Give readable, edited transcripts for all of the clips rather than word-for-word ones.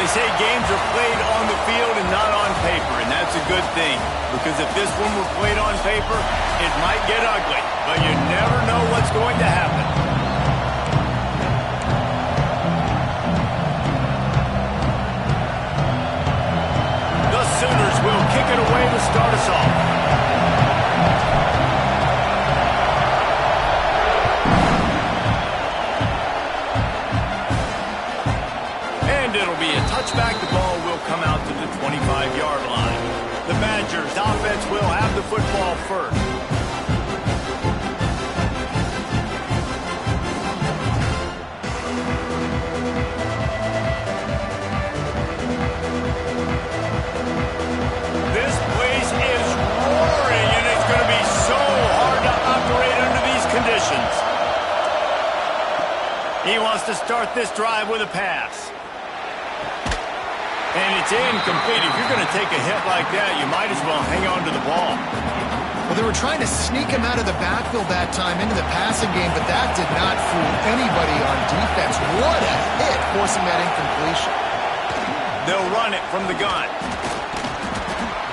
They say games are played on the field and not on paper, and that's a good thing. Because if this one were played on paper, it might get ugly. But you never know what's going to happen. The Sooners will kick it away to start us off. It'll be a touchback. The ball will come out to the 25-yard line. The Badgers offense will have the football first. This place is roaring, and it's going to be so hard to operate under these conditions. He wants to start this drive with a pass. And it's incomplete. If you're going to take a hit like that, you might as well hang on to the ball. Well, they were trying to sneak him out of the backfield that time into the passing game, but that did not fool anybody on defense. What a hit, forcing that incompletion. They'll run it from the gun.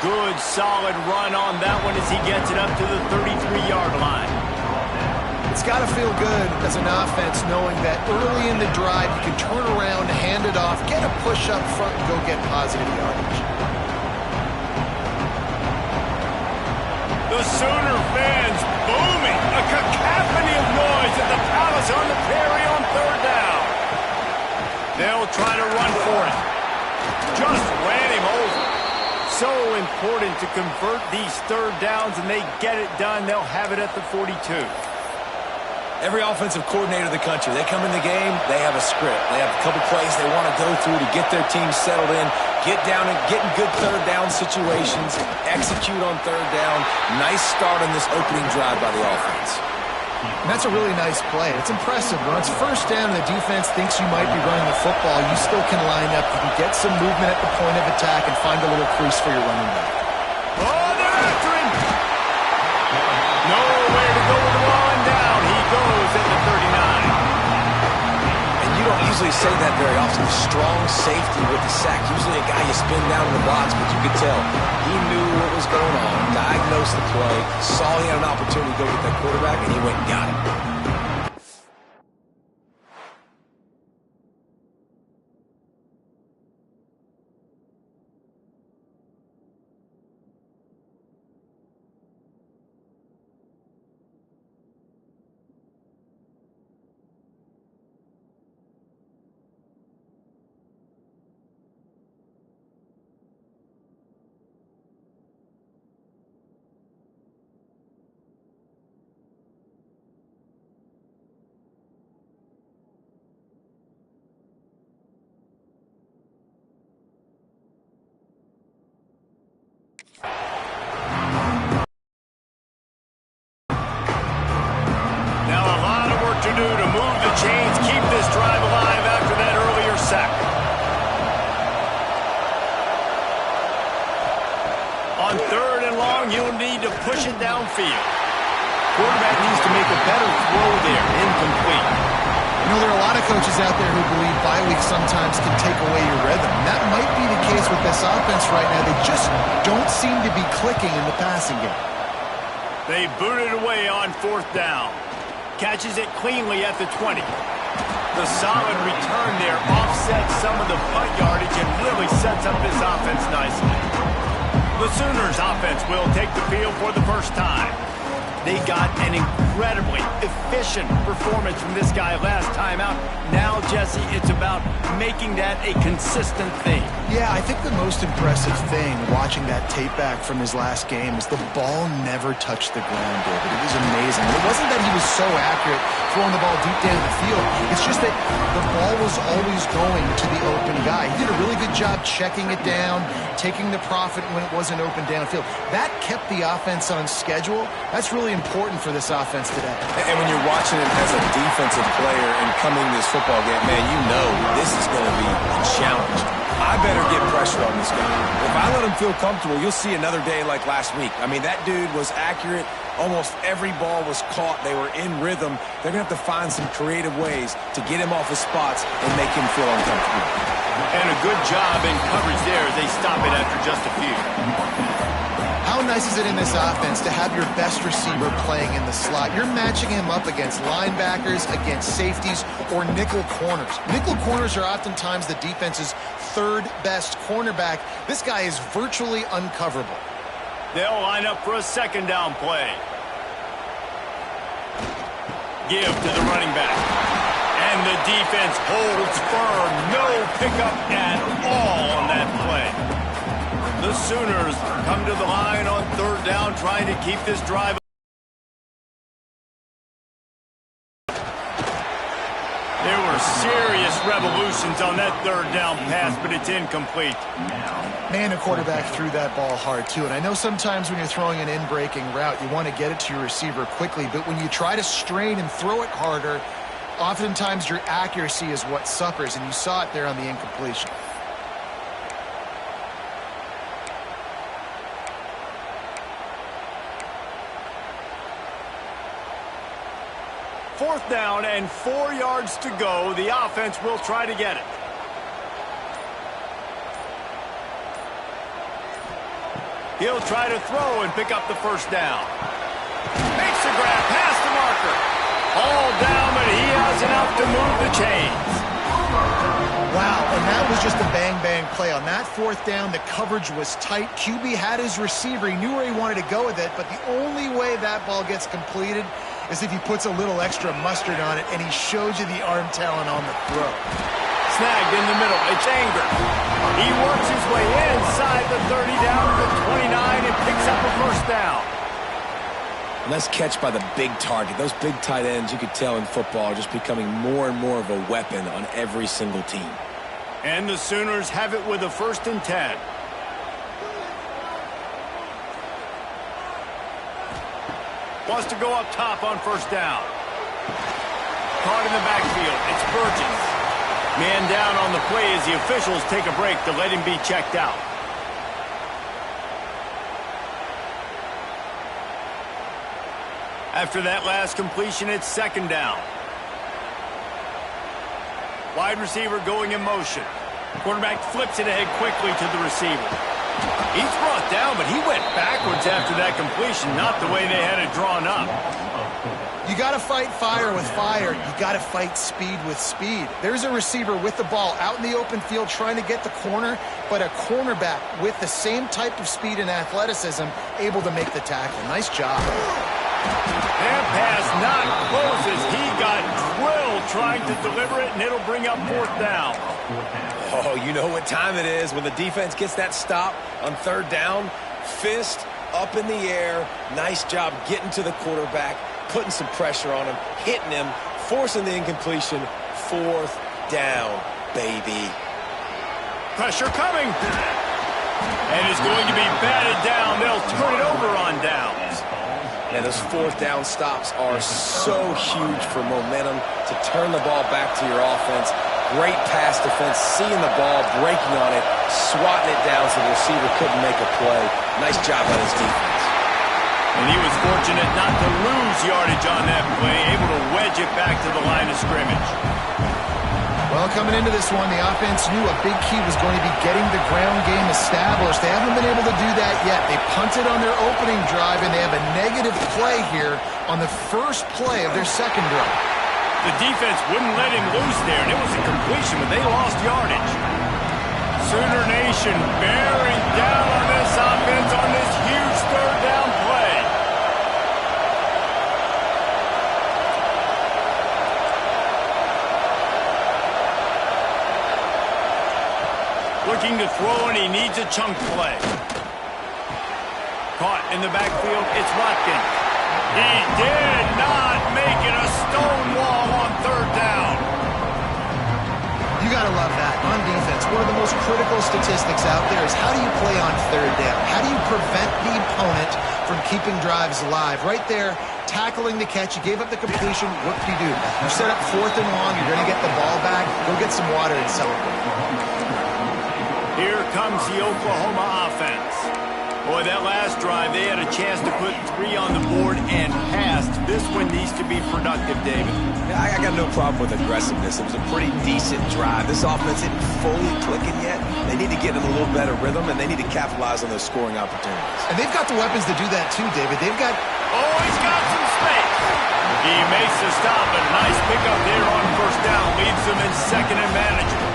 Good, solid run on that one as he gets it up to the 33-yard line. It's got to feel good as an offense knowing that early in the drive you can turn around, hand it off, get a push up front, and go get positive yardage. The Sooner fans booming. A cacophony of noise at the Palace on the Prairie on third down. They'll try to run for it. Just ran him over. So important to convert these third downs, and they get it done. They'll have it at the 42. Every offensive coordinator in the country, they come in the game, they have a script. They have a couple plays they want to go through to get their team settled in, get down and get in good third down situations, execute on third down. Nice start on this opening drive by the offense. And that's a really nice play. It's impressive. When it's first down and the defense thinks you might be running the football, you still can line up. You can get some movement at the point of attack and find a little crease for your running back. Oh, they're after him! Nowhere to go with the ball and down. He goes at the 39. And you don't usually say that very often. Strong safety with the sack. Usually a guy you spin down in the box, but you could tell he knew what was going on, diagnosed the play, saw he had an opportunity to go get that quarterback, and he went and got it. On third and long, you'll need to push it downfield. Quarterback needs to make a better throw there. Incomplete. You know, there are a lot of coaches out there who believe bye week sometimes can take away your rhythm. And that might be the case with this offense right now. They just don't seem to be clicking in the passing game. They booted away on fourth down. Catches it cleanly at the 20. The solid return there offsets some of the punt yardage and really sets up this offense nicely. The Sooners offense will take the field for the first time. They got an incredibly efficient performance from this guy last time out. Now, Jesse, it's about making that a consistent thing. Yeah, I think the most impressive thing watching that tape back from his last game is the ball never touched the ground, David. It was amazing. And it wasn't that he was so accurate throwing the ball deep down the field. It's just that the ball was always going to the open guy. He did a really good job checking it down, taking the profit when it wasn't open downfield. That kept the offense on schedule. That's really important for this offense today. And when you're watching him as a defensive player and coming to this football game, man, you know this is going to be a challenge. I better get pressure on this guy. If I let him feel comfortable, you'll see another day like last week. I mean, that dude was accurate. Almost every ball was caught. They were in rhythm. They're going to have to find some creative ways to get him off his spots and make him feel uncomfortable. And a good job in coverage there as they stop it after just a few. How nice is it in this offense to have your best receiver playing in the slot? You're matching him up against linebackers, against safeties, or nickel corners. Nickel corners are oftentimes the defense's third best cornerback. This guy is virtually uncoverable. They'll line up for a second down play. Give to the running back. And the defense holds firm. No pickup at all on that play. The Sooners come to the line on third down, trying to keep this drive. There were serious revolutions on that third down pass, but it's incomplete. Man, the quarterback threw that ball hard, too. And I know sometimes when you're throwing an in-breaking route, you want to get it to your receiver quickly. But when you try to strain and throw it harder, oftentimes your accuracy is what suffers. And you saw it there on the incompletion. Fourth down and 4 yards to go. The offense will try to get it. He'll try to throw and pick up the first down. Makes the grab past the marker. All down, but he has enough to move the chains. Wow, and that was just a bang-bang play. On that fourth down, the coverage was tight. QB had his receiver. He knew where he wanted to go with it, but the only way that ball gets completed is if he puts a little extra mustard on it, and he shows you the arm talent on the throw. Snagged in the middle. It's Anger. He works his way inside the 30 down to the 29 and picks up a first down. Nice catch by the big target. Those big tight ends, you could tell in football, are just becoming more and more of a weapon on every single team. And the Sooners have it with a 1st and 10. Wants to go up top on first down. Caught in the backfield. It's Burgess. Man down on the play as the officials take a break to let him be checked out. After that last completion, it's second down. Wide receiver going in motion. Quarterback flips it ahead quickly to the receiver. He's brought down, but he went backwards after that completion, not the way they had it drawn up. You got to fight fire with fire. You got to fight speed with speed. There's a receiver with the ball out in the open field trying to get the corner, but a cornerback with the same type of speed and athleticism able to make the tackle. Nice job. That pass not close as he got drilled trying to deliver it, and it'll bring up fourth down. Oh, you know what time it is when the defense gets that stop on third down. Fist up in the air. Nice job getting to the quarterback, putting some pressure on him, hitting him, forcing the incompletion. Fourth down, baby. Pressure coming. And it's going to be batted down. They'll turn it over on downs. And those fourth down stops are so huge for momentum to turn the ball back to your offense. Great pass defense, seeing the ball, breaking on it, swatting it down so the receiver couldn't make a play. Nice job on his defense. And he was fortunate not to lose yardage on that play, able to wedge it back to the line of scrimmage. Well, coming into this one, the offense knew a big key was going to be getting the ground game established. They haven't been able to do that yet. They punted on their opening drive, and they have a negative play here on the first play of their second drive. The defense wouldn't let him loose there, and it was a completion, but they lost yardage. Sooner Nation bearing down on this offense on this huge third down play. Looking to throw, and he needs a chunk play. Caught in the backfield, it's Watkins. He did not make it a stone wall on third down. You got to love that. On defense, one of the most critical statistics out there is how do you play on third down? How do you prevent the opponent from keeping drives alive? Right there, tackling the catch. You gave up the completion. What do? You set up fourth and long. You're going to get the ball back. Go get some water and celebrate. Here comes the Oklahoma offense. Boy, that last drive, they had a chance to put 3 on the board and passed. This one needs to be productive, David. Yeah, I got no problem with aggressiveness. It was a pretty decent drive. This offense isn't fully clicking yet. They need to get in a little better rhythm, and they need to capitalize on those scoring opportunities. And they've got the weapons to do that too, David. They've got... Oh, he's got some space. He makes the stop, but a nice pickup there on first down. Leaves them in second and manageable.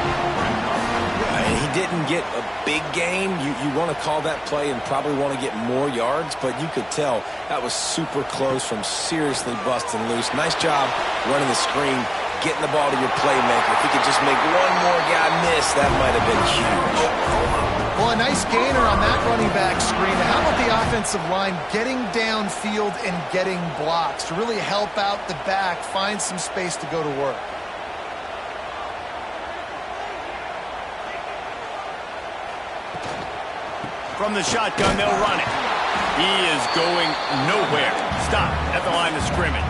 And he didn't get a big gain. You want to call that play and probably want to get more yards, but you could tell that was super close from seriously busting loose. Nice job running the screen, getting the ball to your playmaker. If he could just make one more guy miss, that might have been huge. Well, a nice gainer on that running back screen. How about the offensive line getting downfield and getting blocks to really help out the back, find some space to go to work? From the shotgun, they'll run it. He is going nowhere. Stop at the line of scrimmage.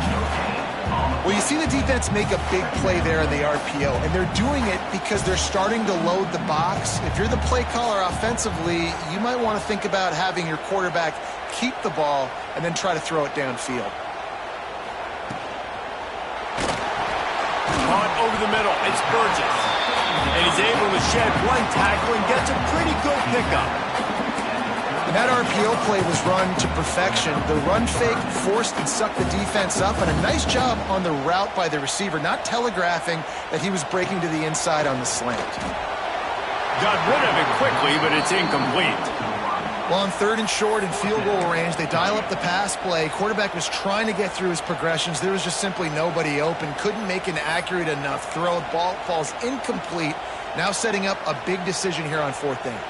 Well, you see the defense make a big play there in the RPO, and they're doing it because they're starting to load the box. If you're the play caller offensively, you might want to think about having your quarterback keep the ball and then try to throw it downfield. Caught over the middle. It's Burgess. And he's able to shed one tackle and gets a pretty good pickup. And that RPO play was run to perfection. The run fake forced and sucked the defense up, and a nice job on the route by the receiver, not telegraphing that he was breaking to the inside on the slant. Got rid of it quickly, but it's incomplete. Well, on 3rd and short and field goal range, they dial up the pass play. Quarterback was trying to get through his progressions. There was just simply nobody open. Couldn't make an accurate enough throw. Ball falls incomplete. Now setting up a big decision here on 4th down.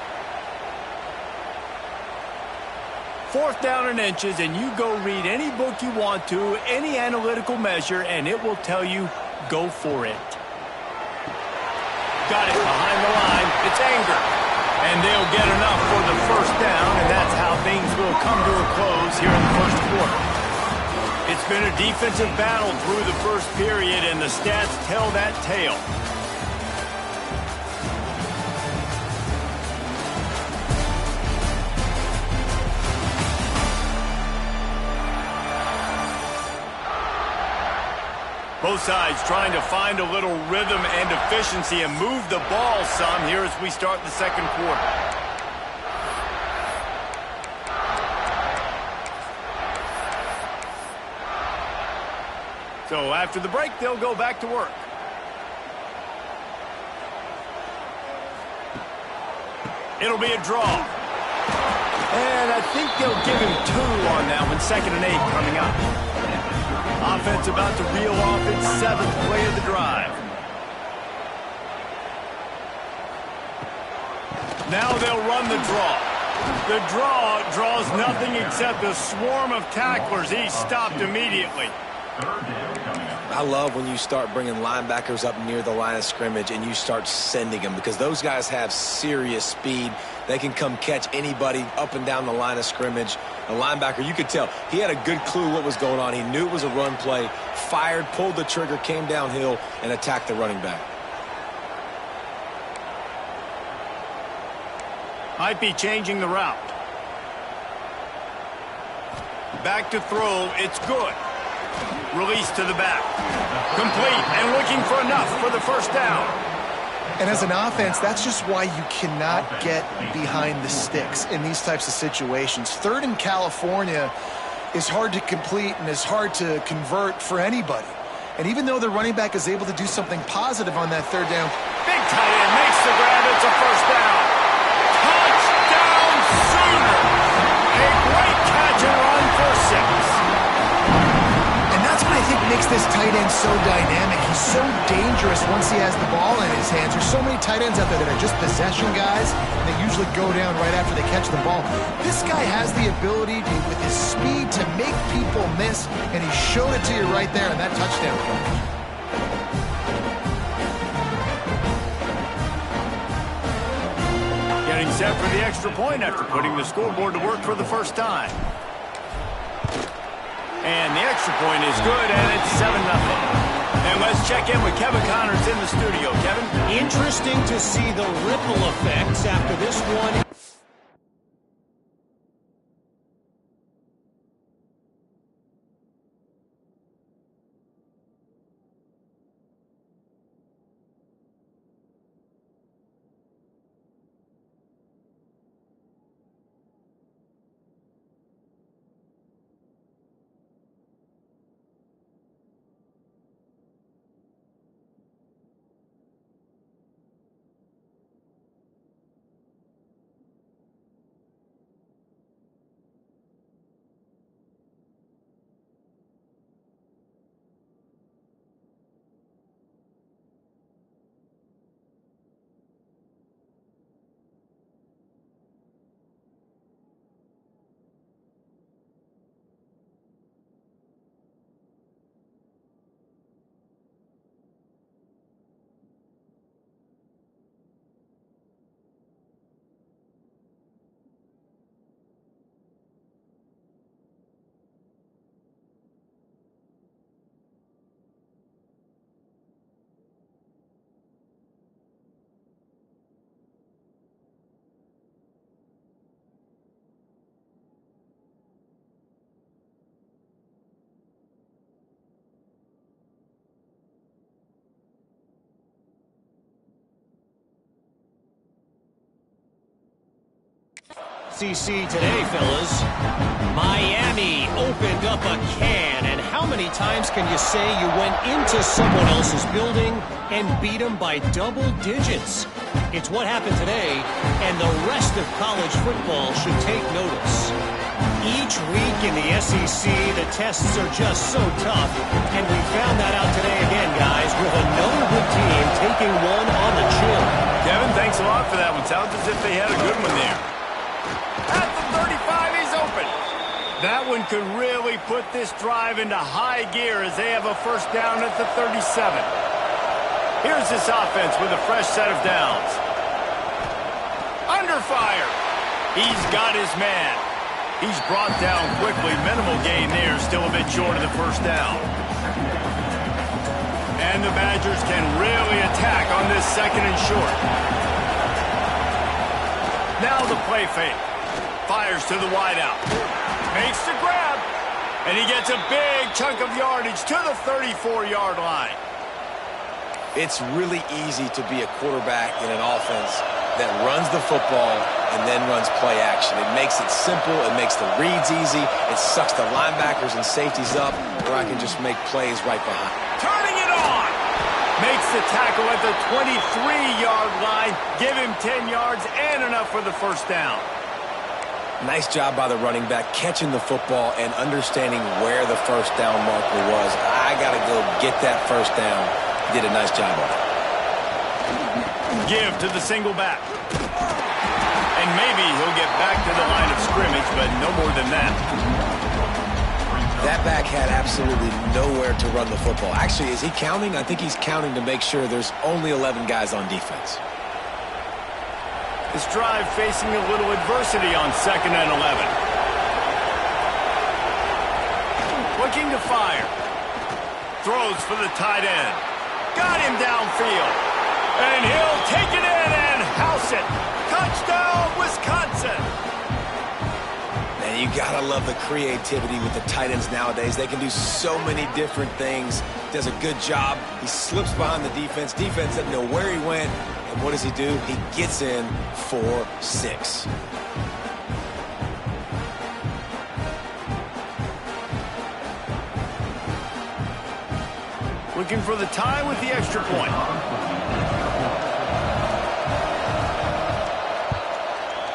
4th down and inches, and you go read any book you want to, any analytical measure, and it will tell you, go for it. Got it behind the line. It's Anger. And they'll get enough for the 1st down, and that's how things will come to a close here in the 1st quarter. It's been a defensive battle through the 1st period, and the stats tell that tale. Both sides trying to find a little rhythm and efficiency and move the ball some here as we start the 2nd quarter. So after the break, they'll go back to work. It'll be a draw. And I think they'll give him 2 on that one. 2nd and 8 coming up. Offense about to reel off its 7th play of the drive. Now they'll run the draw. The draw draws nothing except a swarm of tacklers. He's stopped immediately. I love when you start bringing linebackers up near the line of scrimmage and you start sending them, because those guys have serious speed. They can come catch anybody up and down the line of scrimmage. A linebacker, you could tell, he had a good clue what was going on. He knew it was a run play, fired, pulled the trigger, came downhill, and attacked the running back. Might be changing the route. Back to throw. It's good. Release to the back. Complete and looking for enough for the 1st down. And as an offense, that's just why you cannot get behind the sticks in these types of situations. 3rd in California is hard to complete and is hard to convert for anybody. And even though the running back is able to do something positive on that 3rd down. Big tight end makes the grab. It's a 1st down. Touchdown Sooner. A great catch and run for 6. And that's what I think makes this tight end so dynamic. He's so dangerous once he has the ball in his hands. There's so many tight ends out there that are just possession guys. They usually go down right after they catch the ball. This guy has the ability to, with his speed, to make people miss, and he showed it to you right there in that touchdown catch. Getting set for the extra point after putting the scoreboard to work for the 1st time. And the extra point is good, and it's 7-0. And let's check in with Kevin Connors in the studio. Kevin? Interesting to see the ripple effects after this one. SEC today, fellas. Miami opened up a can, and how many times can you say you went into someone else's building and beat them by double digits? It's what happened today, and the rest of college football should take notice. Each week in the SEC, the tests are just so tough, and we found that out today again, guys, with another good team taking one on the chin. Kevin, thanks a lot for that one. Sounds as if they had a good one there. At the 35, he's open. That one could really put this drive into high gear as they have a first down at the 37. Here's this offense with a fresh set of downs. Under fire. He's got his man. He's brought down quickly. Minimal gain there, still a bit short of the first down. And the Badgers can really attack on this second and short. Now the play fake. Fires to the wideout. Makes the grab. And he gets a big chunk of yardage to the 34-yard line. It's really easy to be a quarterback in an offense that runs the football and then runs play action. It makes it simple. It makes the reads easy. It sucks the linebackers and safeties up where I can just make plays right behind. Turning it on. Makes the tackle at the 23-yard line. Give him 10 yards and enough for the first down. Nice job by the running back catching the football and understanding where the first down marker was. I got to go get that first down. He did a nice job of it. Give to the single back. And maybe he'll get back to the line of scrimmage, but no more than that. That back had absolutely nowhere to run the football. Actually, is he counting? I think he's counting to make sure there's only 11 guys on defense. This drive facing a little adversity on 2nd and 11. Looking to fire. Throws for the tight end. Got him downfield. And he'll take it in and house it. Touchdown, Wisconsin. And you gotta love the creativity with the tight ends nowadays. They can do so many different things. Does a good job. He slips behind the defense. Defense doesn't know where he went. And what does he do? He gets in for 6. Looking for the tie with the extra point.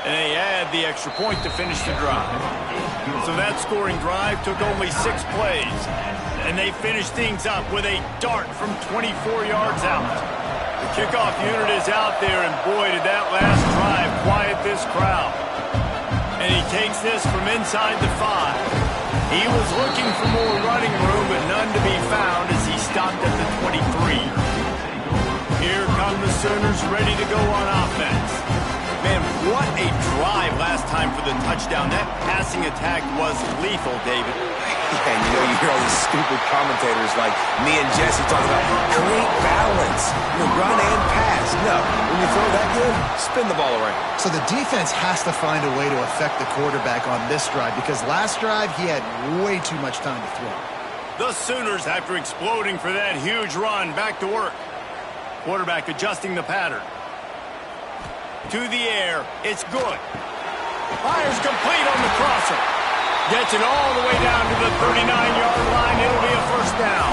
And they add the extra point to finish the drive. So that scoring drive took only 6 plays. And they finished things up with a dart from 24 yards out. The kickoff unit is out there, and boy, did that last drive quiet this crowd. And he takes this from inside the 5. He was looking for more running room, but none to be found as he stopped at the 23. Here come the Sooners ready to go on offense. Man, what a drive last time for the touchdown. That passing attack was lethal, David. And you know, you hear all these stupid commentators like me and Jesse talking about create balance, run and pass. No, when you throw that good, spin the ball around. So the defense has to find a way to affect the quarterback on this drive because last drive he had way too much time to throw. The Sooners, after exploding for that huge run, back to work. Quarterback adjusting the pattern. To the air, it's good. Fires complete on the crosser. Gets it all the way down to the 39-yard line. It'll be a first down.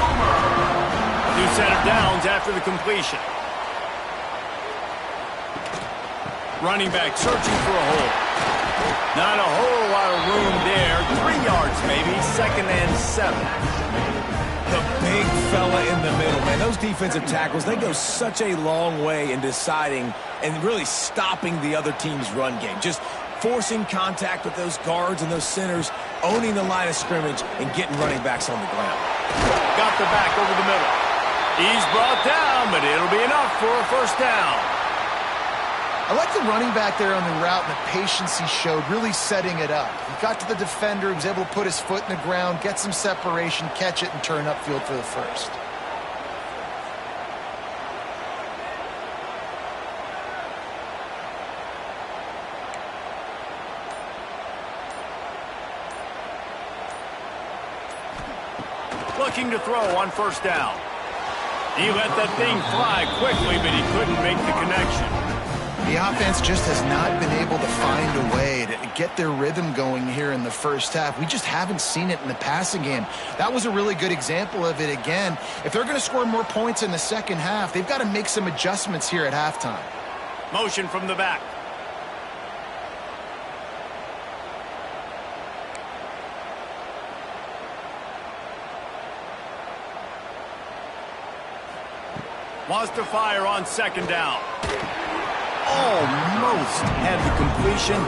New set of downs after the completion. Running back searching for a hole. Not a whole lot of room there. 3 yards maybe. 2nd and 7. The big fella in the middle, man. Those defensive tackles, they go such a long way in deciding and really stopping the other team's run game. Just forcing contact with those guards and those centers, owning the line of scrimmage, and getting running backs on the ground. Got the back over the middle. He's brought down, but it'll be enough for a first down. I like the running back there on the route and the patience he showed, really setting it up. He got to the defender, he was able to put his foot in the ground, get some separation, catch it, and turn upfield for the first. Looking to throw on first down. He let that thing fly quickly, but he couldn't make the connection. The offense just has not been able to find a way to get their rhythm going here in the first half. We just haven't seen it in the passing game. That was a really good example of it again. If they're going to score more points in the second half, they've got to make some adjustments here at halftime. Motion from the back. Wants to fire on second down. Almost had the completion,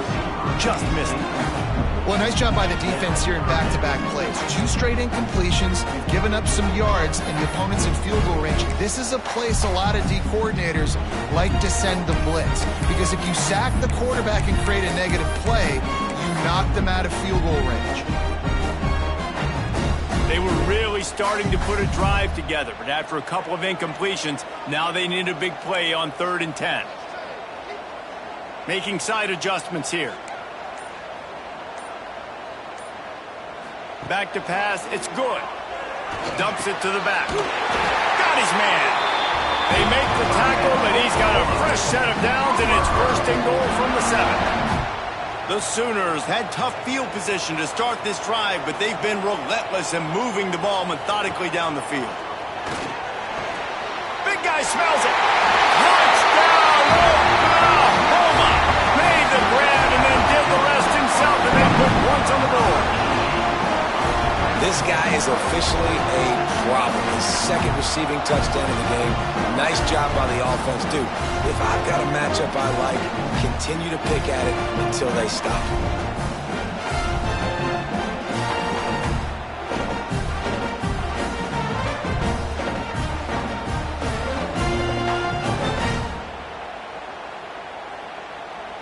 just missed it. Well, nice job by the defense here in back-to-back plays. 2 straight incompletions, you've given up some yards, and the opponent's in field goal range. This is a place a lot of D coordinators like to send the blitz, because if you sack the quarterback and create a negative play, you knock them out of field goal range. They were really starting to put a drive together, but after a couple of incompletions, now they need a big play on 3rd and 10. Making side adjustments here. Back to pass, it's good. Dumps it to the back. Got his man. They make the tackle, and he's got a fresh set of downs, and it's 1st and goal from the 7. The Sooners had tough field position to start this drive, but they've been relentless in moving the ball methodically down the field. Big guy smells it. Touchdown, Oklahoma. Made the grab and then did the rest himself, and they put points on the board. This guy is officially a problem. His 2nd receiving touchdown of the game. Nice job by the offense, dude. If I've got a matchup I like, continue to pick at it until they stop.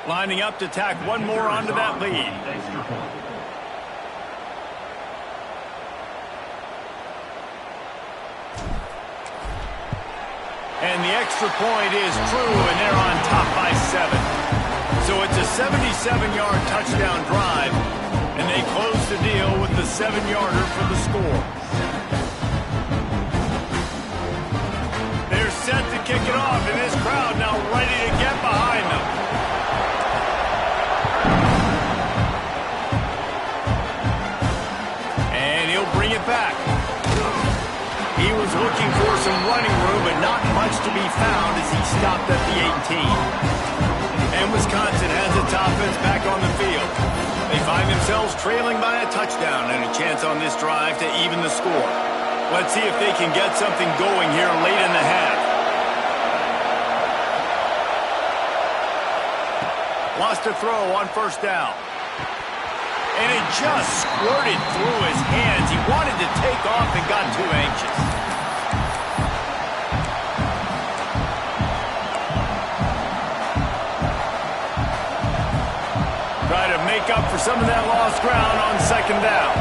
Lining up to tack one more onto that lead. And the extra point is true, and they're on top by 7. So it's a 77-yard touchdown drive, and they close the deal with the 7-yarder for the score. They're set to kick it off, and this crowd now ready to get behind them. And he'll bring it back. He was looking for some running room, but not much to be found as he stopped at the 18. And Wisconsin has its offense back on the field. They find themselves trailing by a touchdown and a chance on this drive to even the score. Let's see if they can get something going here late in the half. Lost a throw on 1st down. And it just squirted through his hands. He wanted to take off and got too anxious. Try to make up for some of that lost ground on 2nd down.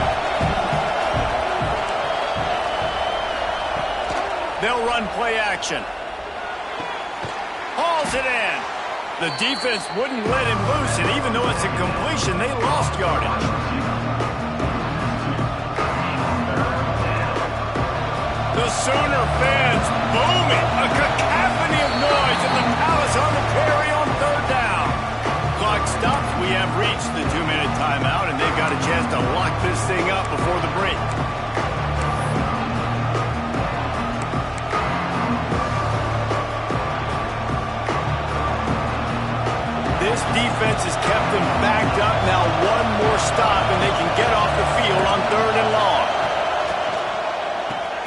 They'll run play action. Hauls it in. The defense wouldn't let him loose, and even though it's a completion, they lost yardage. The Sooner fans booming. A cacophony of noise at the Palace on the Prairie on 3rd down. Clock stops. We have reached the 2-minute timeout, and they've got a chance to lock this thing up before the break. This defense has kept them backed up. Now one more stop, and they can get off the field on 3rd and long.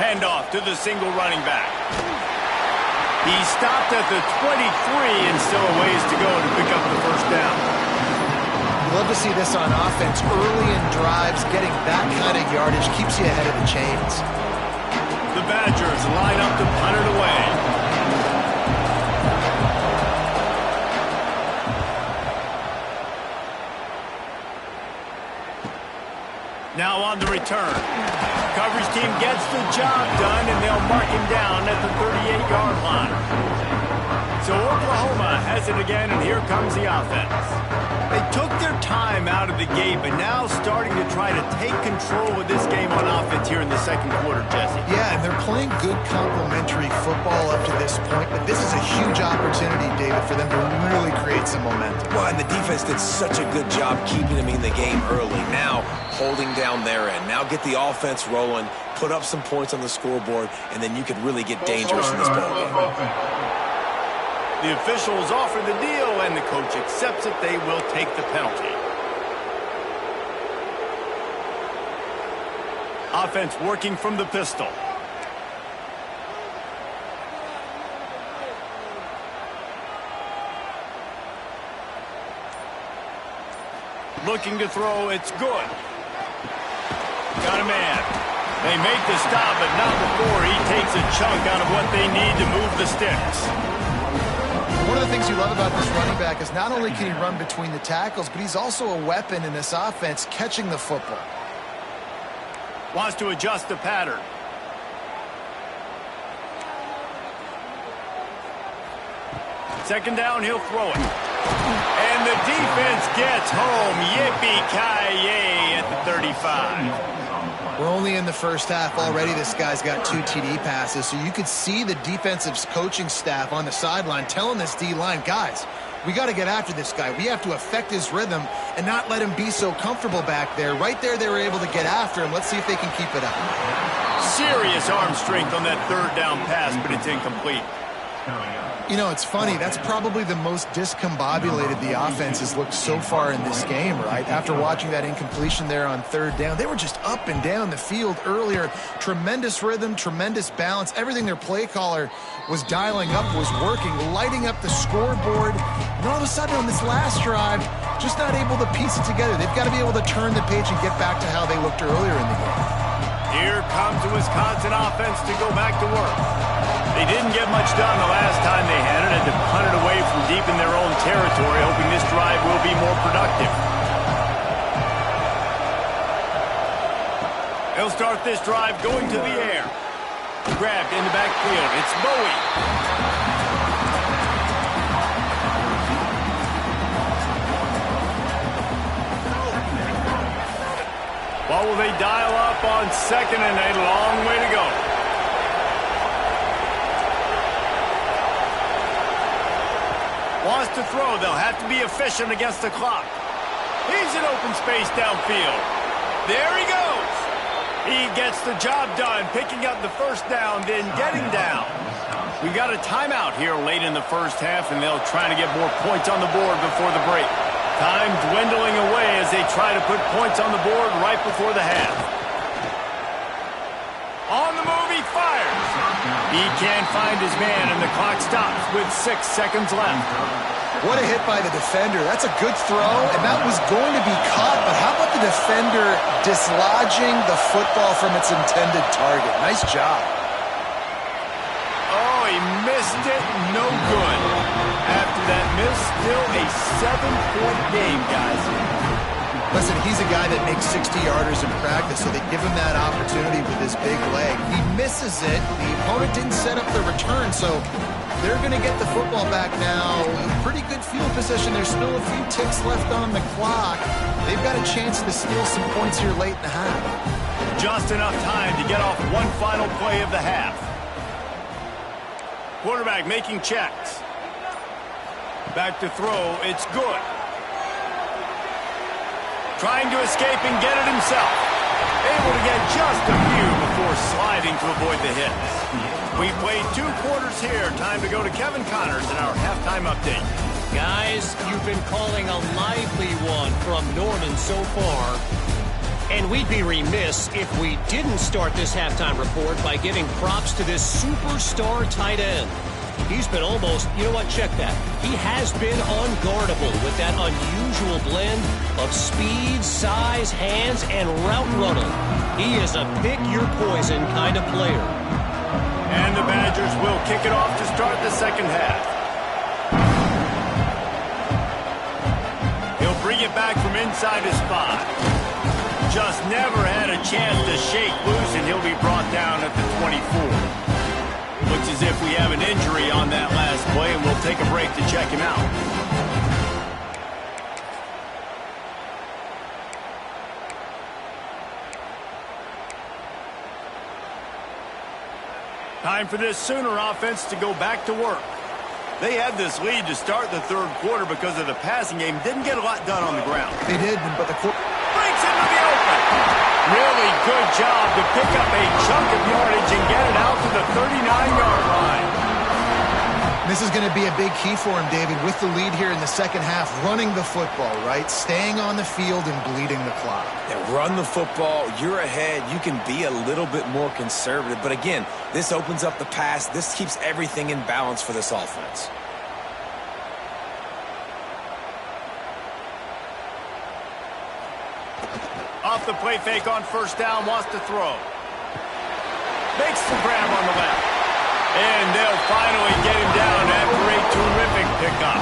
Handoff to the single running back. He stopped at the 23 and still a ways to go to pick up the 1st down. You love to see this on offense. Early in drives, getting that kind of yardage keeps you ahead of the chains. The Badgers line up to punt it away. Now on the return. Coverage team gets the job done, and they'll mark him down at the 38-yard line. So Oklahoma has it again, and here comes the offense. They took their time out of the gate, but now starting to try to take control of this game on offense here in the 2nd quarter, Jesse. Yeah, and they're playing good complementary football up to this point, but this is a huge opportunity, David, for them to really create create some momentum. Well, and the defense did such a good job keeping them in the game early. Now, holding down their end. Now get the offense rolling, put up some points on the scoreboard, and then you could really get dangerous in this ballgame. The officials offer the deal, and the coach accepts it. They will take the penalty. Offense working from the pistol. Looking to throw, it's good. Got a man. They make the stop, but not before he takes a chunk out of what they need to move the sticks. One of the things you love about this running back is not only can he run between the tackles, but he's also a weapon in this offense catching the football. Wants to adjust the pattern. Second down, he'll throw it. And the defense gets home. Yippee-ki-yay at the 35. We're only in the first half already. This guy's got 2 TD passes, so you could see the defensive coaching staff on the sideline telling this D-line, guys, we got to get after this guy. We have to affect his rhythm and not let him be so comfortable back there. Right there, they were able to get after him. Let's see if they can keep it up. Serious arm strength on that third down pass, but it's incomplete. You know, it's funny. That's probably the most discombobulated the offense has looked so far in this game, right? After watching that incompletion there on third down, they were just up and down the field earlier. Tremendous rhythm, tremendous balance. Everything their play caller was dialing up was working, lighting up the scoreboard. And all of a sudden on this last drive, just not able to piece it together. They've got to be able to turn the page and get back to how they looked earlier in the game. Here comes the Wisconsin offense to go back to work. They didn't get much done the last time they had it, and to punt it away from deep in their own territory, hoping this drive will be more productive. They'll start this drive going to the air. Grabbed in the backfield. It's Bowie. What will they dial up on second and a long way to go? Wants to throw. They'll have to be efficient against the clock. He's in open space downfield. There he goes. He gets the job done, picking up the first down, then getting down. We've got a timeout here late in the first half, and they'll try to get more points on the board before the break. Time dwindling away as they try to put points on the board right before the half. On the move, he fires. He can't find his man, and the clock stops with 6 seconds left. What a hit by the defender. That's a good throw, and that was going to be caught, but how about the defender dislodging the football from its intended target? Nice job. Oh, he missed it. No good. After that miss, still a 7-point game, guys. Listen, he's a guy that makes 60-yarders in practice, so they give him that opportunity with his big leg. He misses it. The opponent didn't set up the return, so they're going to get the football back now. Pretty good field position. There's still a few ticks left on the clock. They've got a chance to steal some points here late in the half. Just enough time to get off one final play of the half. Quarterback making checks. Back to throw. It's good. Trying to escape and get it himself. Able to get just a few before sliding to avoid the hits. We played 2 quarters here. Time to go to Kevin Connors in our halftime update. Guys, you've been calling a lively one from Norman so far. And we'd be remiss if we didn't start this halftime report by giving props to this superstar tight end. He's been almost, you know what, check that. He has been unguardable with that unusual blend of speed, size, hands, and route running. He is a pick-your-poison kind of player. And the Badgers will kick it off to start the second half. He'll bring it back from inside his 5. Just never had a chance to shake loose, and he'll be brought down at the 24. Looks as if we have an injury on that last play, and we'll take a break to check him out. Time for this Sooner offense to go back to work. They had this lead to start the third quarter because of the passing game. Didn't get a lot done on the ground. They did, but the quarter Breaks into the open. Really good job to pick up a chunk of yardage and get it out to the 39-yard line. This is going to be a big key for him, David, with the lead here in the second half, running the football, right? Staying on the field and bleeding the clock. Yeah, run the football. You're ahead. You can be a little bit more conservative. But again, this opens up the pass. This keeps everything in balance for this offense. Off the play fake on first down, wants to throw. Makes the grab on the left. And they'll finally get him down after a terrific pickup.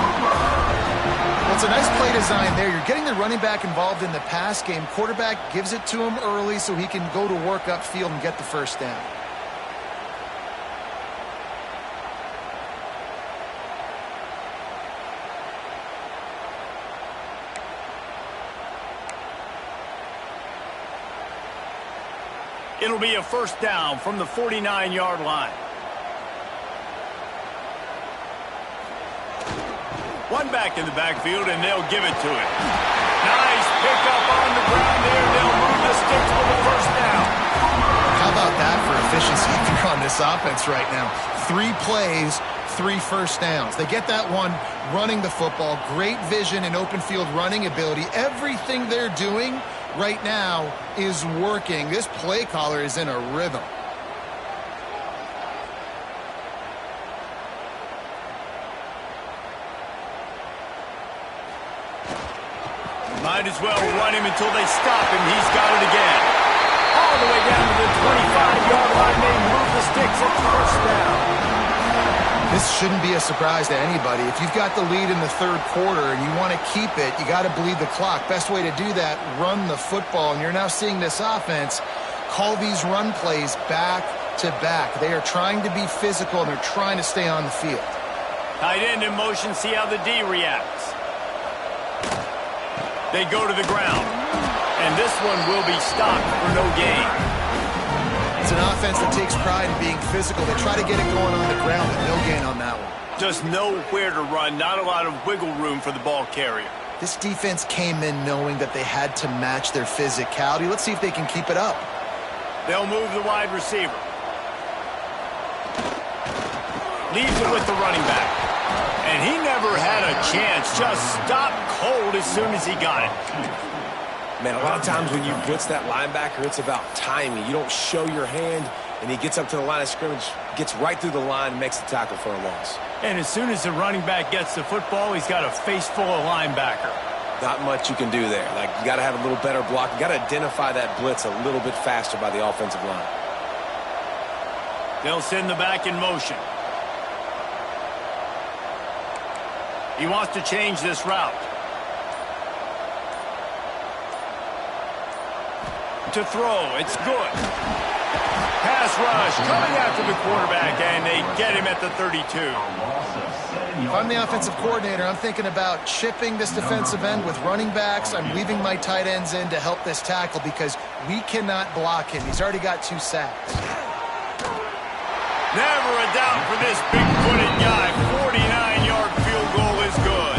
Well, it's a nice play design there. You're getting the running back involved in the pass game. Quarterback gives it to him early so he can go to work upfield and get the first down. It'll be a first down from the 49-yard line. One back in the backfield, and they'll give it to him. Nice pickup on the ground there. They'll move the sticks for the first down. How about that for efficiency on this offense right now? 3 plays, 3 first downs. They get that one running the football. Great vision and open field running ability. Everything they're doing right now is working. This play caller is in a rhythm. Might as well run him until they stop him. He's got it again. All the way down to the 25-yard line. They move the sticks at first down. This shouldn't be a surprise to anybody. If you've got the lead in the third quarter and you want to keep it, you got to bleed the clock. Best way to do that, run the football. And you're now seeing this offense call these run plays back to back. They are trying to be physical, and they're trying to stay on the field. Tight end in motion. See how the D reacts. They go to the ground. And this one will be stopped for no gain. It's an offense that takes pride in being physical. They try to get it going on the ground, but no gain on that one. Just nowhere to run. Not a lot of wiggle room for the ball carrier. This defense came in knowing that they had to match their physicality. Let's see if they can keep it up. They'll move the wide receiver. Leaves it with the running back. And he never had a chance. Just stopped cold as soon as he got it. Man, a lot of times when you blitz that linebacker, it's about timing. You don't show your hand, and he gets up to the line of scrimmage, gets right through the line, and makes the tackle for a loss. And as soon as the running back gets the football, he's got a face full of linebacker. Not much you can do there. Like, you got to have a little better block. You got to identify that blitz a little bit faster by the offensive line. They'll send the back in motion. He wants to change this route. To throw, it's good. Pass rush coming after the quarterback, and they get him at the 32. If I'm the offensive coordinator, I'm thinking about chipping this defensive end with running backs. I'm leaving my tight ends in to help this tackle because we cannot block him. He's already got 2 sacks. Never a doubt for this big-footed guy. 49-yard field goal is good.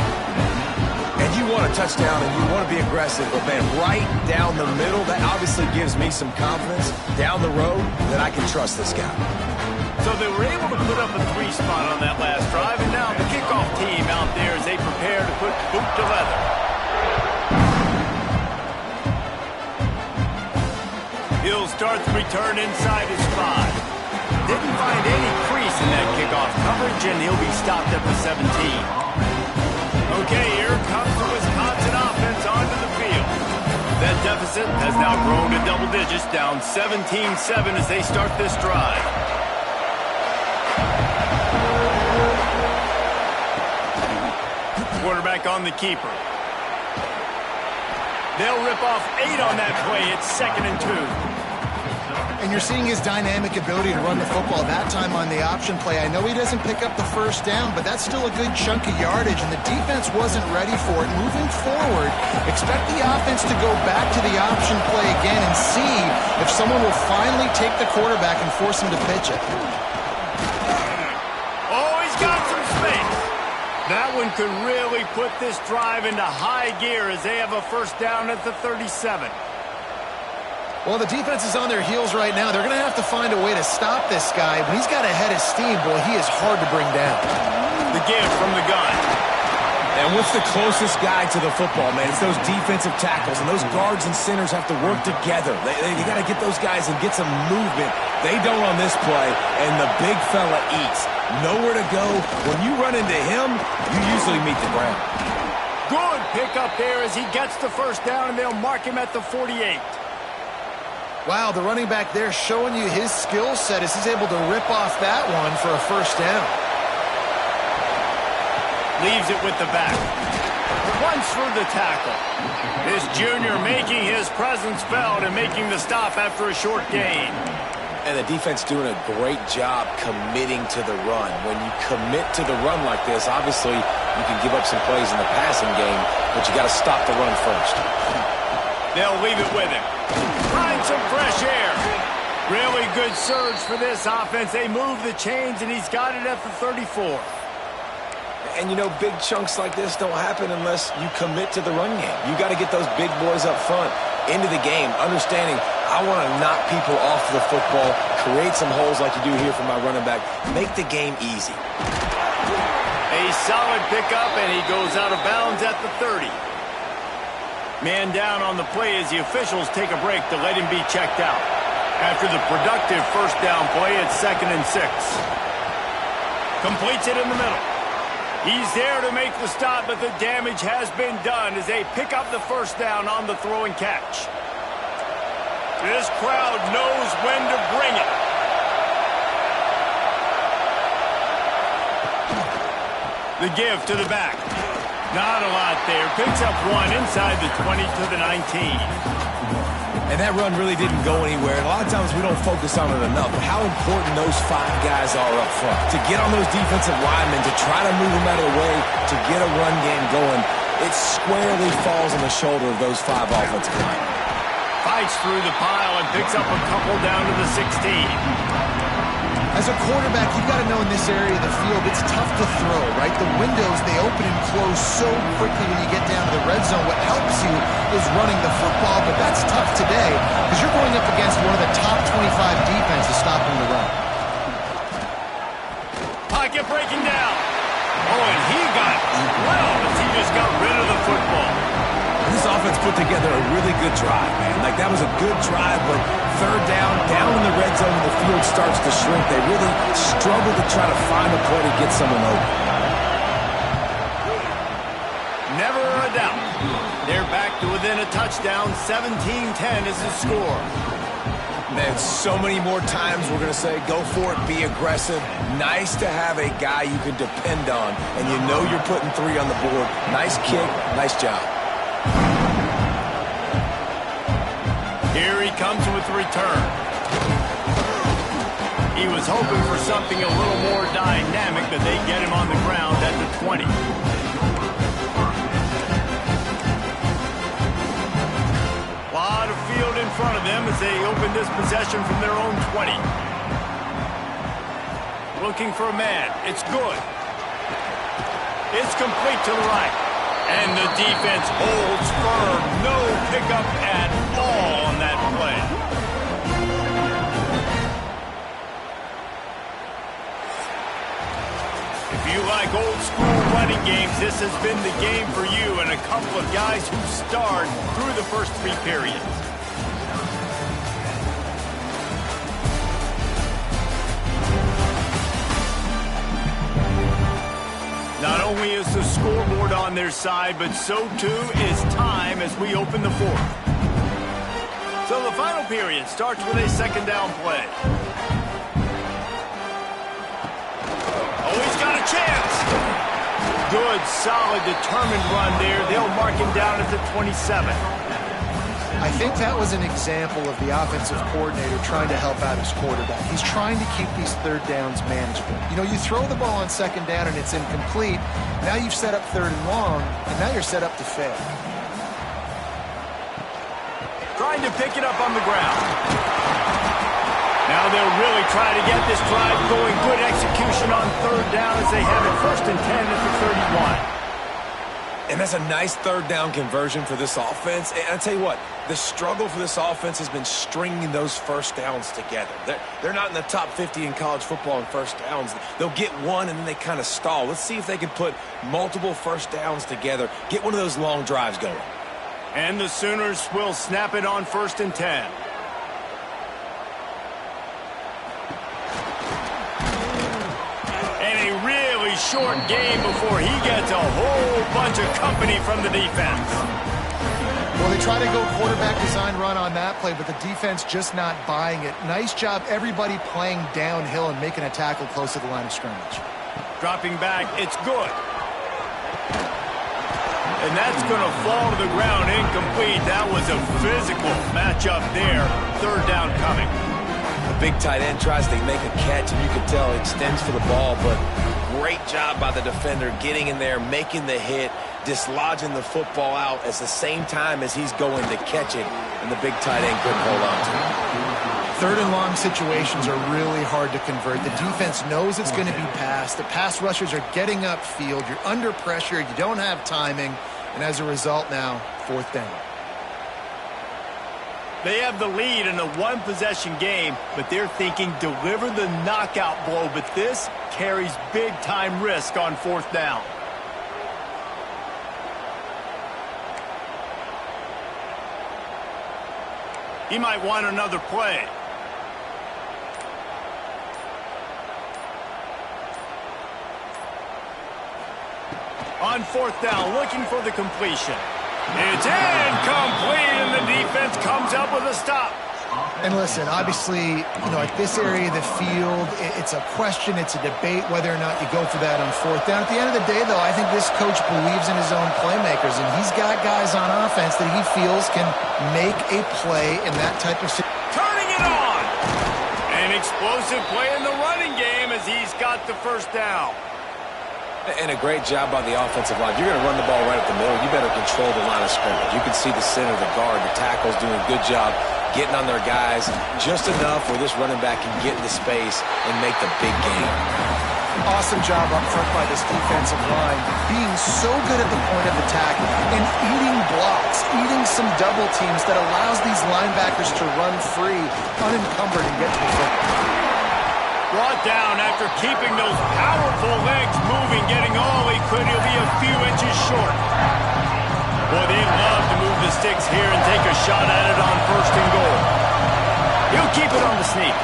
And you want a touchdown and you want to be aggressive, but man, right down the middle, that obviously gives me some confidence down the road that I can trust this guy. So they were able to put up a 3 spot on that last drive, and now the kickoff team out there as they prepare to put boot to leather. He'll start the return inside his 5. Didn't find any crease in that kickoff coverage, and he'll be stopped at the 17. Okay, here comes the Wisconsin offense onto the field. That deficit has now grown to double digits, down 17-7 as they start this drive. Quarterback on the keeper. They'll rip off 8 on that play. It's 2nd and 2. And you're seeing his dynamic ability to run the football that time on the option play. I know he doesn't pick up the first down, but that's still a good chunk of yardage, and the defense wasn't ready for it. Moving forward, expect the offense to go back to the option play again and see if someone will finally take the quarterback and force him to pitch it. Oh, he's got some space. That one could really put this drive into high gear as they have a first down at the 37. Well, the defense is on their heels right now. They're going to have to find a way to stop this guy. When he's got a head of steam, boy, he is hard to bring down. The give from the gun. And what's the closest guy to the football, man? It's those defensive tackles, and those guards and centers have to work together. They got to get those guys and get some movement. They don't on this play, and the big fella eats. Nowhere to go. When you run into him, you usually meet the ground. Good pickup there as he gets the first down, and they'll mark him at the 48. Wow, the running back there showing you his skill set as he's able to rip off that one for a first down. Leaves it with the back. Runs through the tackle. This junior making his presence felt and making the stop after a short gain. And the defense doing a great job committing to the run. When you commit to the run like this, obviously you can give up some plays in the passing game, but you got to stop the run first. They'll leave it with him. Find some fresh air. Really good surge for this offense. They move the chains, and he's got it at the 34. And, you know, big chunks like this don't happen unless you commit to the run game. You got to get those big boys up front into the game, understanding I want to knock people off the football, create some holes like you do here for my running back, make the game easy. A solid pickup, and he goes out of bounds at the 30. Man down on the play as the officials take a break to let him be checked out. After the productive first down play, it's 2nd and 6. Completes it in the middle. He's there to make the stop, but the damage has been done as they pick up the first down on the throw and catch. This crowd knows when to bring it. The give to the back. Not a lot there. Picks up one inside the 20 to the 19. And that run really didn't go anywhere. And a lot of times we don't focus on it enough. But how important those 5 guys are up front. To get on those defensive linemen, to try to move them out of the way, to get a run game going, it squarely falls on the shoulder of those 5 offensive linemen. Fights through the pile and picks up a couple down to the 16. As a quarterback, you've got to know in this area of the field, it's tough to throw, right? The windows, they open and close so quickly when you get down to the red zone. What helps you is running the football, but that's tough today because you're going up against one of the top 25 defenses stopping the run. Pocket breaking down. Oh, and he got well as he just got rid of the football. This offense put together a really good drive, man. Like, that was a good drive, but third down in the red zone, the field starts to shrink. They really struggle to try to find a play to get someone open. Never a doubt. They're back to within a touchdown. 17-10 is the score. Man, so many more times we're going to say, go for it, be aggressive. Nice to have a guy you can depend on, and you know you're putting 3 on the board. Nice kick, nice job. Here he comes with the return. He was hoping for something a little more dynamic, but they get him on the ground at the 20. A lot of field in front of them as they open this possession from their own 20. Looking for a man. It's good. It's complete to the right. And the defense holds firm. No pickup at all on that play. If you like old school running games, this has been the game for you and a couple of guys who starred through the first 3 periods. Not only is the scoreboard on their side, but so too is time as we open the 4th. So the final period starts with a 2nd down play. Oh, he's got a chance. Good, solid, determined run there. They'll mark him down at the 27. I think that was an example of the offensive coordinator trying to help out his quarterback. He's trying to keep these 3rd downs manageable. You know, you throw the ball on 2nd down and it's incomplete. Now you've set up 3rd and long, and now you're set up to fail. Trying to pick it up on the ground. Now they'll really try to get this drive going. Good execution on third down as they have it 1st and 10 at the 31. And that's a nice third down conversion for this offense. And I tell you what, the struggle for this offense has been stringing those first downs together. They're not in the top 50 in college football in first downs. They'll get one and then they kind of stall. Let's see if they can put multiple first downs together, get one of those long drives going. And the Sooners will snap it on 1st and 10. Short game before he gets a whole bunch of company from the defense. Well, they try to go quarterback design run on that play, but the defense just not buying it. Nice job, everybody playing downhill and making a tackle close to the line of scrimmage. Dropping back, it's good. And that's going to fall to the ground incomplete. That was a physical matchup there. Third down coming. The big tight end tries to make a catch, and you can tell he extends for the ball, but great job by the defender getting in there, making the hit, dislodging the football out at the same time as he's going to catch it, and the big tight end couldn't hold on to it. Third and long situations are really hard to convert. The defense knows it's going to be passed. The pass rushers are getting upfield. You're under pressure. You don't have timing. And as a result now, 4th down. They have the lead in a one-possession game, but they're thinking deliver the knockout blow. But this carries big-time risk on 4th down. He might want another play. On 4th down, looking for the completion. It's incomplete, and the defense comes up with a stop. And listen, obviously, at this area of the field, it's a question, it's a debate whether or not you go for that on 4th down. At the end of the day, though, I think this coach believes in his own playmakers, and he's got guys on offense that he feels can make a play in that type of situation. Turning it on! An explosive play in the running game as he's got the 1st down. And a great job by the offensive line. You're going to run the ball right up the middle. You better control the line of scrimmage. You can see the center, the guard, the tackles doing a good job getting on their guys just enough where this running back can get into space and make the big game. Awesome job up front by this defensive line, being so good at the point of attack and eating blocks, eating some double teams that allows these linebackers to run free, unencumbered, and get to the football. Brought down after keeping those powerful legs moving, getting all he could. He'll be a few inches short. Boy, they'd love to move the sticks here and take a shot at it on 1st and goal. He'll keep it on the sneak.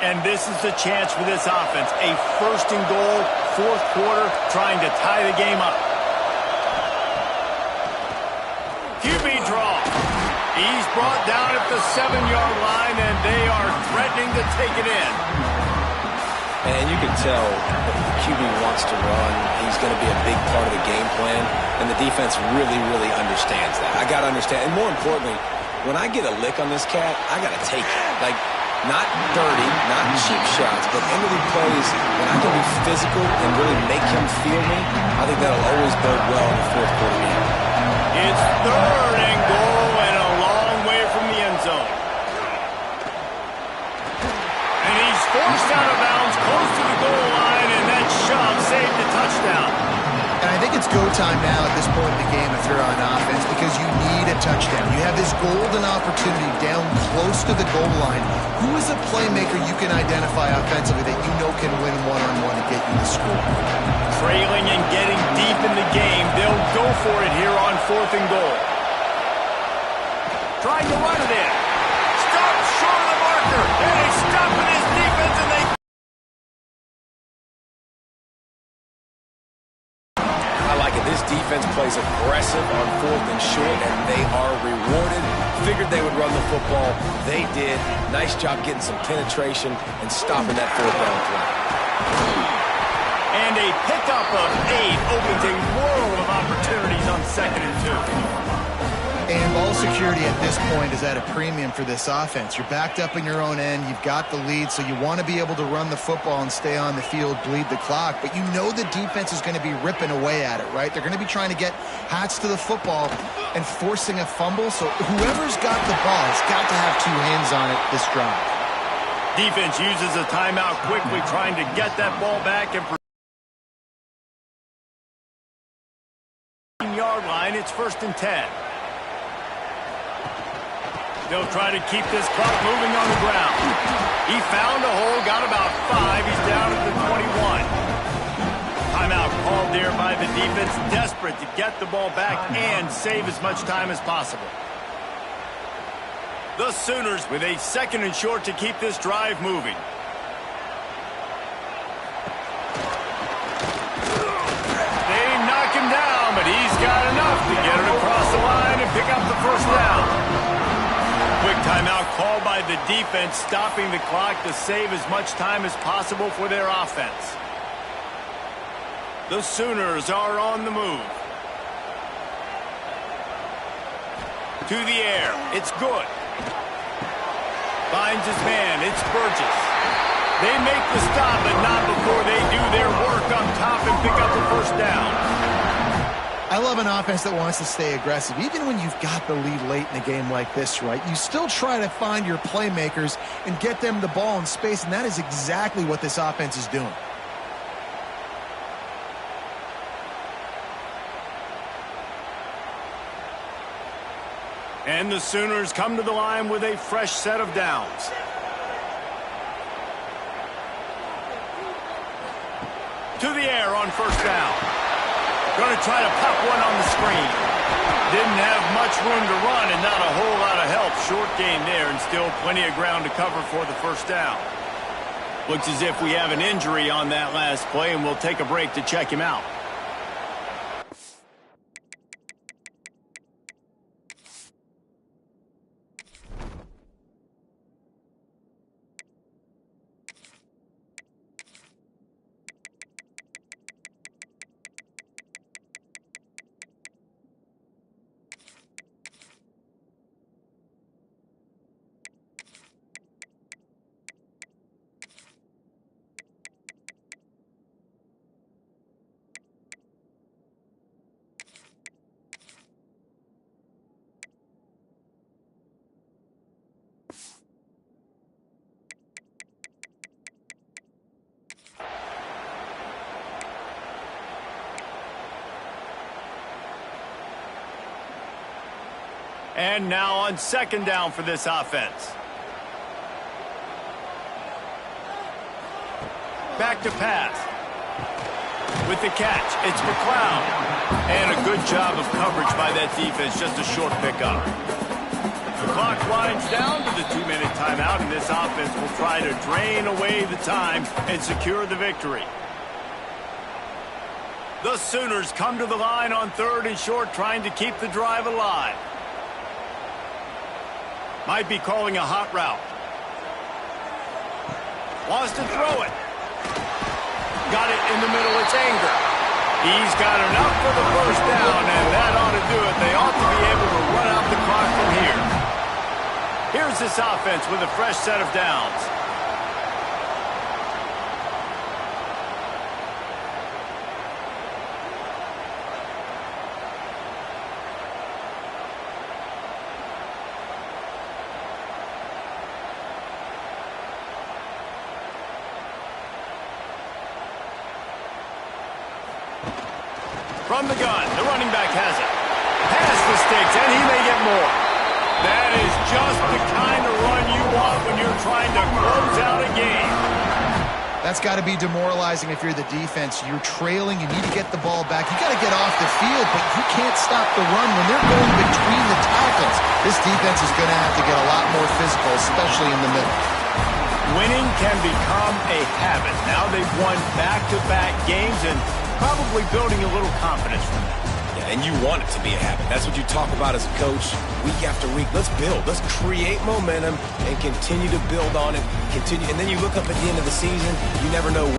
And this is the chance for this offense. A 1st and goal, 4th quarter, trying to tie the game up. QB draw. He's brought down at the 7-yard line, and they are threatening to take it in. And you can tell the QB wants to run. He's going to be a big part of the game plan, and the defense really, really understands that. I got to understand. And more importantly, when I get a lick on this cat, I got to take it. Like, not dirty, not cheap shots, but end of the plays, when I can be physical and really make him feel me, I think that'll always bode well in the 4th quarter game. It's 3rd and goal and a long way from the end zone. And he's forced out of bounds close to the goal line, and that shove saved the touchdown. And I think it's go time now at this point in the game if you're on offense because you need a touchdown. You have this golden opportunity down close to the goal line. Who is a playmaker you can identify offensively that you know can win one-on-one and get you the score? Trailing and getting deep in the game, they'll go for it here on 4th and goal. Trying to run it in. Stop short of the marker. And they stop in his defense, and they... I like it. This defense plays aggressive on 4th and short, and they are rewarded. Figured they would run the football. They did. Nice job getting some penetration and stopping that 4th down play. And a pickup of 8 opens a world of opportunities on 2nd and 2. And ball security at this point is at a premium for this offense. You're backed up in your own end. You've got the lead, so you want to be able to run the football and stay on the field, bleed the clock. But you know the defense is going to be ripping away at it, right? They're going to be trying to get Hats to the football and forcing a fumble. So whoever's got the ball has got to have two hands on it this drive. Defense uses a timeout quickly, trying to get that ball back and yard line. It's 1st and 10. They'll try to keep this clock moving on the ground. He found a hole, got about 5. He's down at the 21. Timeout called there by the defense, desperate to get the ball back and save as much time as possible. The Sooners with a 2nd and short to keep this drive moving. They knock him down, but he's got enough to get it across the line and pick up the 1st down. Quick timeout called by the defense, stopping the clock to save as much time as possible for their offense. The Sooners are on the move. To the air. It's good. Finds his man. It's Burgess. They make the stop, but not before they do their work on top and pick up the 1st down. I love an offense that wants to stay aggressive. Even when you've got the lead late in a game like this, right, you still try to find your playmakers and get them the ball in space, and that is exactly what this offense is doing. And the Sooners come to the line with a fresh set of downs. To the air on 1st down. Going to try to pop one on the screen. Didn't have much room to run and not a whole lot of help. Short gain there and still plenty of ground to cover for the 1st down. Looks as if we have an injury on that last play, and we'll take a break to check him out. And now on 2nd down for this offense. Back to pass. With the catch, it's McLeod. And a good job of coverage by that defense, just a short pickup. The clock winds down to the 2-minute timeout, and this offense will try to drain away the time and secure the victory. The Sooners come to the line on 3rd and short, trying to keep the drive alive. Might be calling a hot route. Wants to throw it. Got it in the middle. It's Anger. He's got enough for the 1st down, and that ought to do it. They ought to be able to run out the clock from here. Here's this offense with a fresh set of downs. From the gun, the running back has it. Past the sticks, and he may get more. That is just the kind of run you want when you're trying to close out a game. That's got to be demoralizing if you're the defense. You're trailing, you need to get the ball back. You got to get off the field, but you can't stop the run when they're going between the tackles. This defense is going to have to get a lot more physical, especially in the middle. Winning can become a habit. Now they've won back-to-back games and probably building a little confidence from that. Yeah, and you want it to be a habit. That's what you talk about as a coach week after week. Let's build. Let's create momentum and continue to build on it. And then you look up at the end of the season, you never know